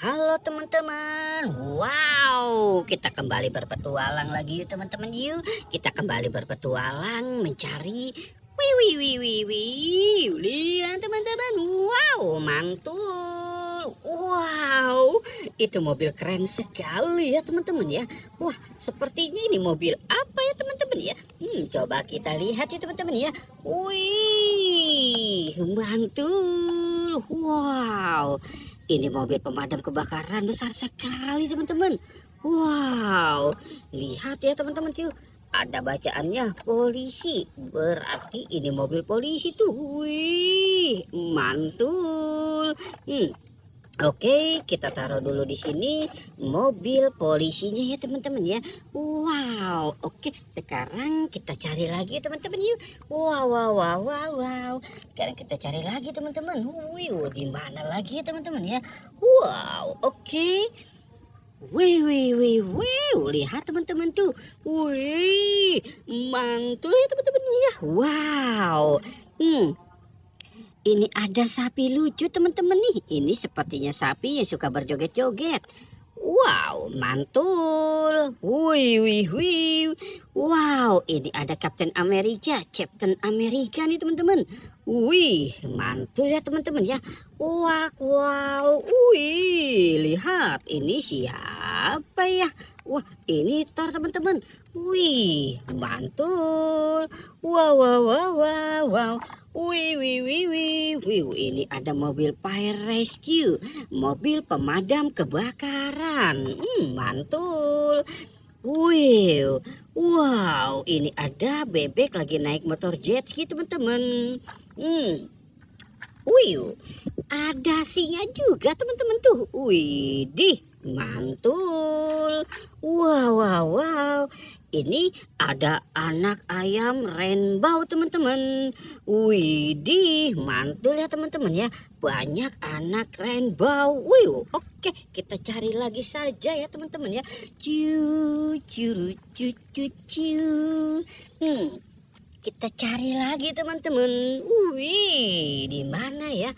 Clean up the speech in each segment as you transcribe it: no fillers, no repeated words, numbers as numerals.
Halo teman-teman, wow, kita kembali berpetualang lagi yuk teman-teman yuk. Kita kembali berpetualang mencari lihat teman-teman, wow, mantul. Wow, itu mobil keren sekali ya teman-teman ya. Wah, sepertinya ini mobil apa ya teman-teman ya? Coba kita lihat ya teman-teman ya. Wih, mantul. Wow. Ini mobil pemadam kebakaran besar sekali teman-teman. Wow, lihat ya teman-teman tuh. Ada bacaannya polisi. Berarti ini mobil polisi tuh. Wih, mantul. Oke, kita taruh dulu di sini mobil polisinya ya teman-teman ya. Wow, oke. Sekarang kita cari lagi teman-teman yuk. Wow. Sekarang kita cari lagi teman-teman. Wih, di mana lagi ya teman-teman ya? Wow, oke. Wih. Lihat teman-teman tuh. Wih, mantul ya teman-teman ya. Wow. Ini ada sapi lucu teman-teman nih. Ini sepertinya sapi yang suka berjoget-joget. Wow, mantul. Wih. Wow, ini ada Captain America nih teman-teman. Wih, mantul ya teman-teman ya. Wow. Wih, lihat ini siapa ya? Wah, ini Thor teman-teman. Wih, mantul. Wow. Wih. Ini ada mobil fire rescue, mobil pemadam kebakaran. Mantul. Wow, ini ada bebek lagi naik motor jet ski teman-teman. Ada singa juga teman-teman tuh. Widih, mantul. Wow. Ini ada anak ayam rainbow teman-teman. Widih, mantul ya teman-teman ya. Banyak anak rainbow. Oke, kita cari lagi saja ya teman-teman ya. Kita cari lagi teman-teman. Wih, di mana ya?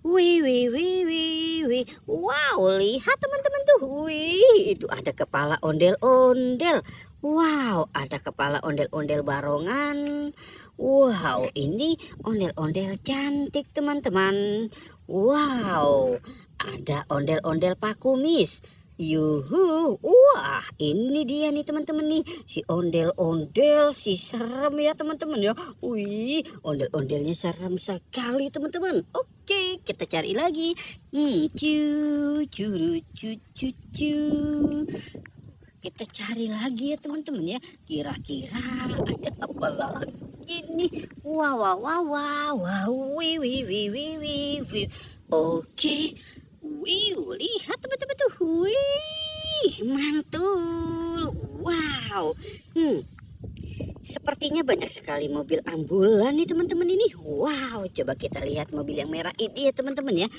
Wih. Wow, lihat teman-teman tuh. Wih, itu ada kepala ondel-ondel. Wow, ada kepala ondel-ondel barongan. Wow, ini ondel-ondel cantik teman-teman. Wow, ada ondel-ondel pakumis. Yuhu, wah ini dia nih teman-teman nih, si ondel-ondel, si serem ya teman-teman ya. Wih, ondel-ondelnya serem sekali teman-teman. Oke, kita cari lagi. Kita cari lagi ya teman-teman ya. Kira-kira ada apa lagi nih? Wow. Wih. Oke. Lihat teman-teman tuh. Wih, mantul. Wow. Sepertinya banyak sekali mobil ambulan nih teman-teman ini. Wow, coba kita lihat mobil yang merah ini ya teman-teman ya.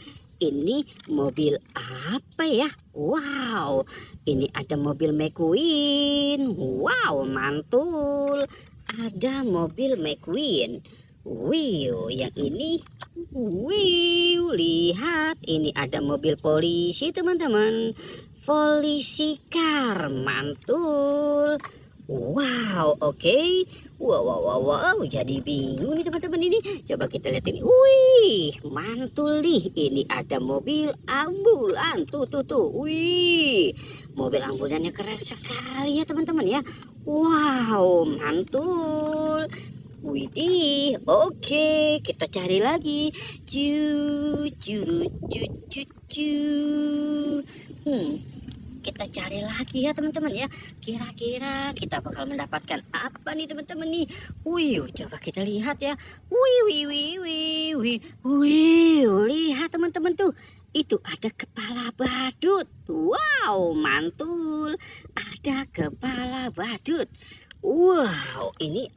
Ini mobil apa ya? Wow, ini ada mobil McQueen. Wow, mantul. Ada mobil McQueen. Yang ini. Lihat ini ada mobil polisi teman-teman. Polisi car, mantul. Wow, oke. Wow, jadi bingung nih teman-teman ini. Coba kita lihat ini. Wih, mantul nih. Ini ada mobil ambulan. Tuh. Wih, mobil ambulannya keren sekali ya teman-teman ya. Wow, mantul. Widih, oke, kita cari lagi. Kita cari lagi ya teman-teman ya. Kira-kira kita bakal mendapatkan apa nih teman-teman nih. Coba kita lihat ya. Lihat teman-teman tuh. Itu ada kepala badut. Wow, mantul. Ada kepala badut. Wow, ini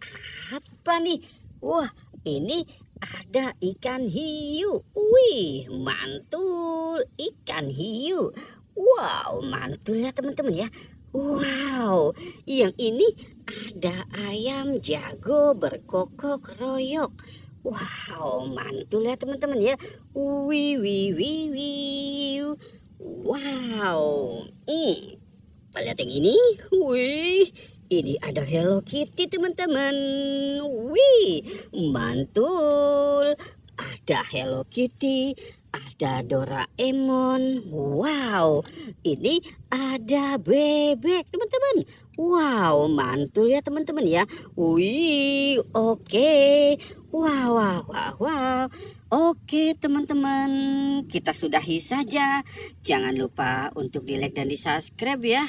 apa nih? Wah, ini ada ikan hiu. Wih, mantul, ikan hiu. Wow, mantul ya teman-teman ya. Wow, yang ini ada ayam jago berkokok royok. Wow, mantul ya teman-teman ya. Wih. Wow. Kita lihat yang ini. Wih, ini ada Hello Kitty teman-teman. Wih, mantul. Ada Hello Kitty, ada Doraemon. Wow, ini ada bebek teman-teman. Wow, mantul ya teman-teman ya. Wih, oke. Wow, wow, wow, wow. Oke teman-teman, kita sudahi saja. Jangan lupa untuk di like dan di subscribe ya.